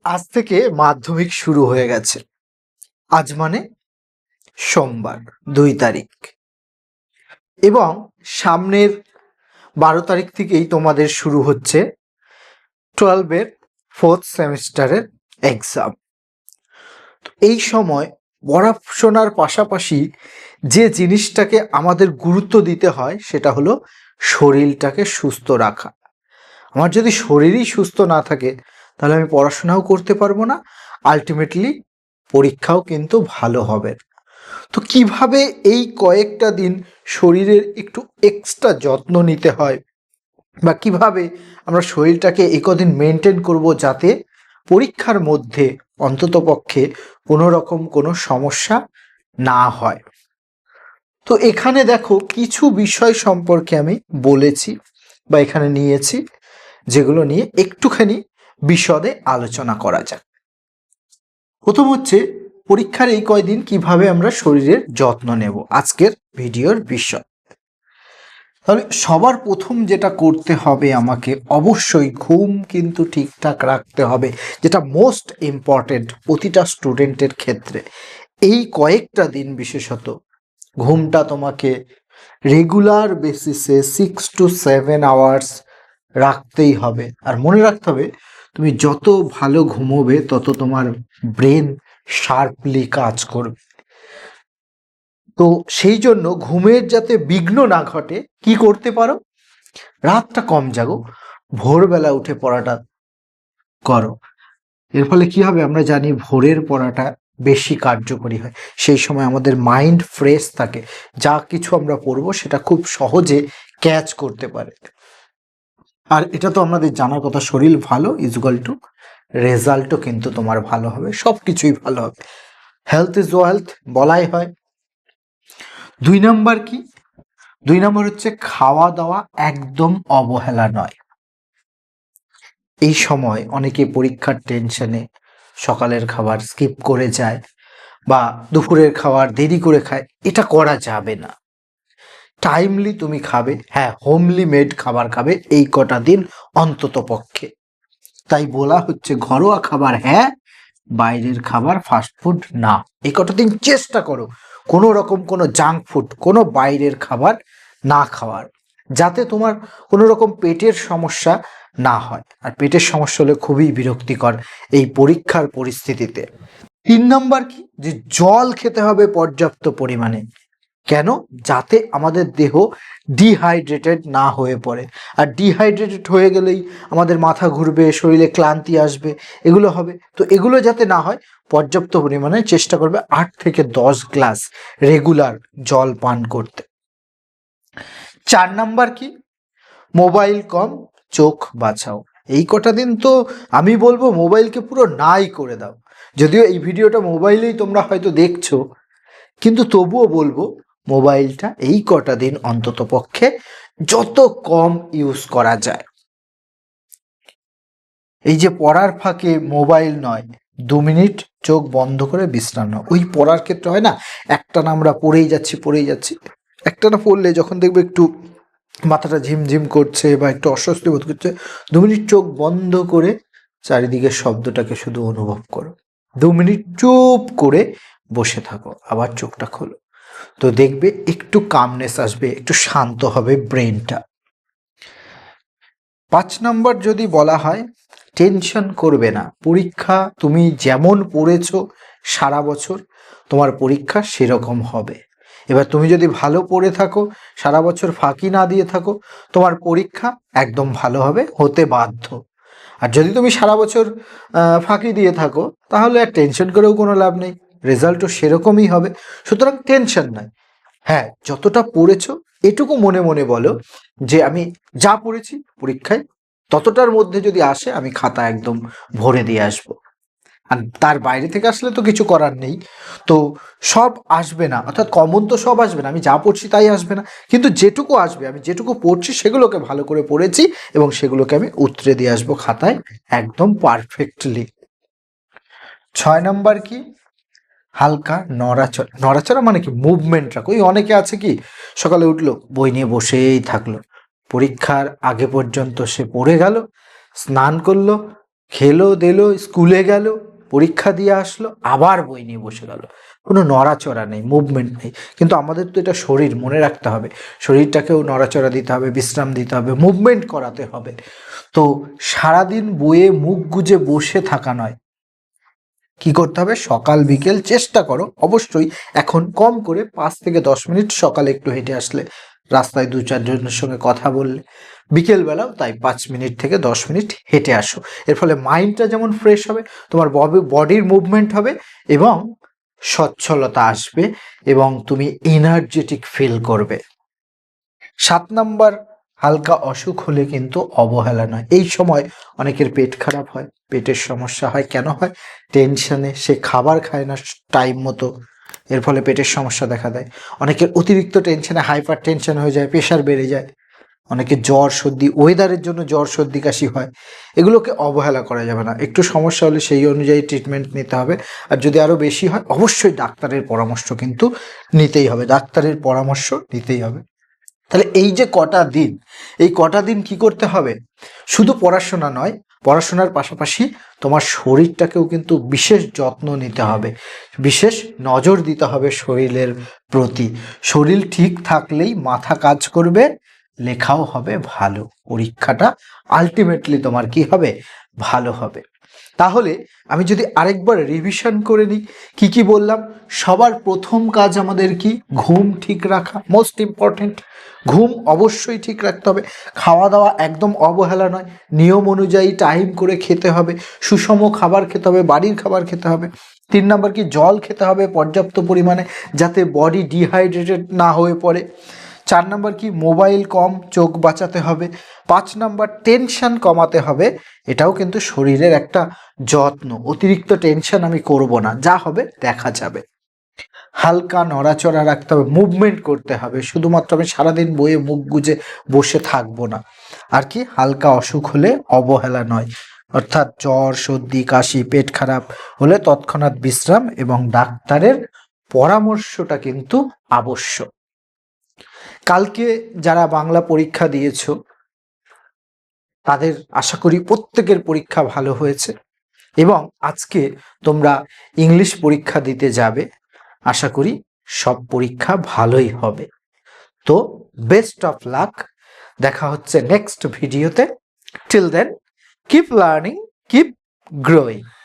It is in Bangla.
আজ থেকে মাধ্যমিক শুরু হয়ে গেছে। আজ মানে সোমবার 2 তারিখ, এবং সামনের 12 তারিখ থেকেই তোমাদের শুরু হচ্ছে 12-এর 4th সেমিস্টারের এক্সাম। এই সময় পড়াশোনার পাশাপাশি যে জিনিসটাকে আমাদের গুরুত্ব দিতে হয় সেটা হলো শরীরটাকে সুস্থ রাখা। আমার যদি শরীরই সুস্থ না থাকে তাহলে আমি পড়াশোনাও করতে পারবো না, আলটিমেটলি পরীক্ষাও কিন্তু ভালো হবে না। তো কিভাবে এই কয়েকটা দিন শরীরের একটু এক্সট্রা যত্ন নিতে হয়, বা কিভাবে আমরা শরীরটাকে এই কদিন মেনটেন করব যাতে পরীক্ষার মধ্যে অন্ততপক্ষে কোনো রকম কোনো সমস্যা না হয়। তো এখানে দেখো কিছু বিষয় সম্পর্কে আমি বলেছি বা এখানে নিয়েছি, যেগুলো নিয়ে একটুখানি বিশদে আলোচনা করা যাক। প্রথম হচ্ছে পরীক্ষার এই কয়দিন কিভাবে আমরা শরীরের যত্ন নেব, আজকের ভিডিওর বিষয়। তাহলে সবার প্রথম যেটা করতে হবে আমাকে, অবশ্যই ঘুম কিন্তু ঠিকঠাক রাখতে হবে, যেটা মোস্ট ইম্পর্টেন্ট প্রতিটা স্টুডেন্টের ক্ষেত্রে। এই কয়েকটা দিন বিশেষত ঘুমটা তোমাকে রেগুলার বেসিসে 6 to 7 আওয়ার্স রাখতেই হবে। আর মনে রাখতে হবে, তুমি যত ভালো ঘুমোবে তত তোমার ব্রেন শার্পলি কাজ করবে। তো সেই জন্য ঘুমের যাতে বিঘ্ন না ঘটে কি করতে পারো, রাতটা কম জাগো, ভোরবেলা উঠে পড়াটা করো। এর ফলে কি হবে, আমরা জানি ভোরের পড়াটা বেশি কার্যকরী হয়। সেই সময় আমাদের মাইন্ড ফ্রেশ থাকে, যা কিছু আমরা পড়বো সেটা খুব সহজে ক্যাচ করতে পারে। আর এটা তো আমাদের জানার কথা, শরীর ভালো ইজুয়াল টু রেজাল্টও কিন্তু তোমার ভালো হবে, সব কিছুই ভালো হবে। হেলথ ইজ ওয়েলথ বলাই হয়। 2 নম্বর কি, 2 নম্বর হচ্ছে খাওয়া দাওয়া একদম অবহেলা নয়। এই সময় অনেকে পরীক্ষার টেনশনে সকালের খাবার স্কিপ করে যায় বা দুপুরের খাবার দেরি করে খায়, এটা করা যাবে না। টাইমলি তুমি খাবে, হ্যাঁ হোমলি মেড খাবার খাবে এই কটা দিন অন্তত পক্ষে। তাই বলা হচ্ছে ঘরোয়া খাবার হ্যাঁ, বাইরের খাবার ফাস্টফুড না। এই কটা দিন চেষ্টা করো কোনো রকম কোনো জাঙ্ক ফুড, কোনো বাইরের খাবার না খাওয়ার, যাতে তোমার কোনো রকম পেটের সমস্যা না হয়। আর পেটের সমস্যা হলে খুবই বিরক্তিকর এই পরীক্ষার পরিস্থিতিতে। 3 নম্বর কি, যে জল খেতে হবে পর্যাপ্ত পরিমাণে। কেন, যাতে আমাদের দেহ ডিহাইড্রেটেড না হয়ে পড়ে। আর ডিহাইড্রেটেড হয়ে গেলেই আমাদের মাথা ঘুরবে, শরীরে ক্লান্তি আসবে, এগুলো হবে। তো এগুলো যাতে না হয় পর্যাপ্ত পরিমাণে চেষ্টা করবে 8 থেকে 10 গ্লাস রেগুলার জল পান করতে। 4 নম্বর কি, মোবাইল কম, চোখ বাঁচাও। এই কটা দিন তো আমি বলবো মোবাইলকে পুরো নাই করে দাও। যদিও এই ভিডিওটা মোবাইলেই তোমরা হয়তো দেখছো, কিন্তু তবুও বলবো মোবাইলটা এই কটা দিন অন্তত পক্ষে যত কম ইউজ করা যায়। এই যে পড়ার ফাঁকে মোবাইল নয়, 2 মিনিট চোখ বন্ধ করে বিশ্রাম নাও। ওই পড়ার ক্ষেত্রে হয় না, একটানা আমরা পড়েই যাচ্ছি, একটানা পড়লে যখন দেখবে একটু মাথাটা ঝিমঝিম করছে বা একটু অস্বস্তি বোধ করছে, 2 মিনিট চোখ বন্ধ করে চারিদিকের শব্দটাকে শুধু অনুভব করো। 2 মিনিট চুপ করে বসে থাকো, আবার চোখটা খোলো। তো দেখবে একটু কামনেস আসবে, একটু শান্ত হবে ব্রেনটা। 5 নম্বর যদি বলা হয়, টেনশন করবে না। পরীক্ষা তুমি যেমন পড়েছো সারা বছর, তোমার পরীক্ষা সেরকম হবে। এবার তুমি যদি ভালো পড়ে থাকো, সারা বছর ফাঁকি না দিয়ে থাকো, তোমার পরীক্ষা একদম ভালো হবে, হতে বাধ্য। আর যদি তুমি সারা বছর ফাঁকি দিয়ে থাকো, তাহলে আর টেনশন করেও কোনো লাভ নেই, রেজাল্টও সেরকমই হবে। সুতরাং টেনশন নাই। হ্যাঁ, যতটা পড়েছো এটুকু মনে মনে বলো যে আমি যা পড়েছি পরীক্ষায় ততটার মধ্যে যদি আসে আমি খাতা একদম ভরে দিয়ে আসবো। আর তার বাইরে থেকে আসলে তো কিছু করার নেই। তো সব আসবে না, অর্থাৎ কমন তো সব আসবে না, আমি যা পড়ছি তাই আসবে না, কিন্তু যেটুকু আসবে, আমি যেটুকু পড়ছি সেগুলোকে ভালো করে পড়েছি এবং সেগুলোকে আমি উতরে দিয়ে আসবো খাতায় একদম পারফেক্টলি। 6 নম্বর কি, হালকা নড়াচড়া। নড়াচড়া মানে কি, মুভমেন্ট রাখো। ওই অনেকে আছে কি, সকালে উঠলো বই নিয়ে বসেই থাকলো, পরীক্ষার আগে পর্যন্ত সে পড়ে গেল, স্নান করলো, খেলো দিলো, স্কুলে গেল, পরীক্ষা দিয়ে আসলো, আবার বই নিয়ে বসে গেল, কোনো নড়াচড়া নেই, মুভমেন্ট নেই। কিন্তু আমাদের তো এটা শরীর, মনে রাখতে হবে, শরীরটাকেও নড়াচড়া দিতে হবে, বিশ্রাম দিতে হবে, মুভমেন্ট করাতে হবে। তো সারাদিন বইয়ে মুখ গুজে বসে থাকা নয়, কি করতে হবে, সকাল বিকেল চেষ্টা করো অবশ্যই, এখন কম করে 5 থেকে 10 মিনিট সকালে একটু হেঁটে আসলে, রাস্তায় 2-4 জনের সঙ্গে কথা বললে, বিকেলবেলাও তাই 5 মিনিট থেকে 10 মিনিট হেঁটে আসো। এর ফলে মাইন্ডটা যেমন ফ্রেশ হবে, তোমার বডির মুভমেন্ট হবে এবং সচ্ছলতা আসবে এবং তুমি এনার্জেটিক ফিল করবে। 7 নম্বর, হালকা অসুখ হলে কিন্তু অবহেলা নয়। এই সময় অনেকের পেট খারাপ হয়, পেটের সমস্যা হয়, কেন হয়, টেনশনে সে খাবার খায় না টাইম মতো, এর ফলে পেটের সমস্যা দেখা দেয়। অনেকের অতিরিক্ত টেনশনে হাইপার টেনশন হয়ে যায়, প্রেশার বেড়ে যায়, অনেকে জ্বর সর্দি, ওয়েদারের জন্য জ্বর সর্দি কাশি হয়। এগুলোকে অবহেলা করা যাবে না, একটু সমস্যা হলে সেই অনুযায়ী ট্রিটমেন্ট নিতে হবে। আর যদি আরও বেশি হয় অবশ্যই ডাক্তারের পরামর্শ কিন্তু নিতেই হবে, ডাক্তারের পরামর্শ নিতেই হবে। তাহলে এই যে কটা দিন, এই কটা দিন কি করতে হবে, শুধু পড়াশোনা নয়, পড়াশোনার পাশাপাশি তোমার শরীরটাকেও কিন্তু বিশেষ যত্ন নিতে হবে, বিশেষ নজর দিতে হবে শরীরের প্রতি। শরীর ঠিক থাকলেই মাথা কাজ করবে, লেখাও হবে ভালো, পরীক্ষাটা আলটিমেটলি তোমার কি হবে, ভালো হবে। তাহলে আমি যদি আরেকবার রিভিশন করে নিই, কি কি বললাম। সবার প্রথম কাজ আমাদের কি, ঘুম ঠিক রাখা, মোস্ট ইম্পর্টেন্ট। ঘুম অবশ্যই ঠিক রাখতে হবে। খাওয়া দাওয়া একদম অবহেলা নয়, নিয়ম অনুযায়ী টাইম করে খেতে হবে, সুষম খাবার খেতে হবে, বাড়ির খাবার খেতে হবে। 3 নম্বর কি, জল খেতে হবে পর্যাপ্ত পরিমাণে, যাতে বডি ডিহাইড্রেটেড না হয়ে পড়ে। 4 নম্বর কি, মোবাইল কম, চোখ বাঁচাতে হবে। 5 নম্বর, টেনশন কমাতে হবে, এটাও কিন্তু শরীরের একটা যত্ন, অতিরিক্ত টেনশন আমি করব না, যা হবে দেখা যাবে। হালকা নড়াচড়া রাখতে হবে, মুভমেন্ট করতে হবে, শুধুমাত্র আমি সারাদিন বইয়ে মুখ গুজে বসে থাকবো না। আর কি, হালকা অসুখ হলে অবহেলা নয়, অর্থাৎ জ্বর সর্দি কাশি পেট খারাপ হলে তৎক্ষণাৎ বিশ্রাম এবং ডাক্তারের পরামর্শটা কিন্তু আবশ্যক। কালকে যারা বাংলা পরীক্ষা দিয়েছ তাদের আশা করি প্রত্যেকের পরীক্ষা ভালো হয়েছে এবং আজকে তোমরা ইংলিশ পরীক্ষা দিতে যাবে, আশা করি সব পরীক্ষা ভালোই হবে। তো বেস্ট অফ লাক, দেখা হচ্ছে নেক্সট ভিডিওতে। Till then keep learning, keep growing.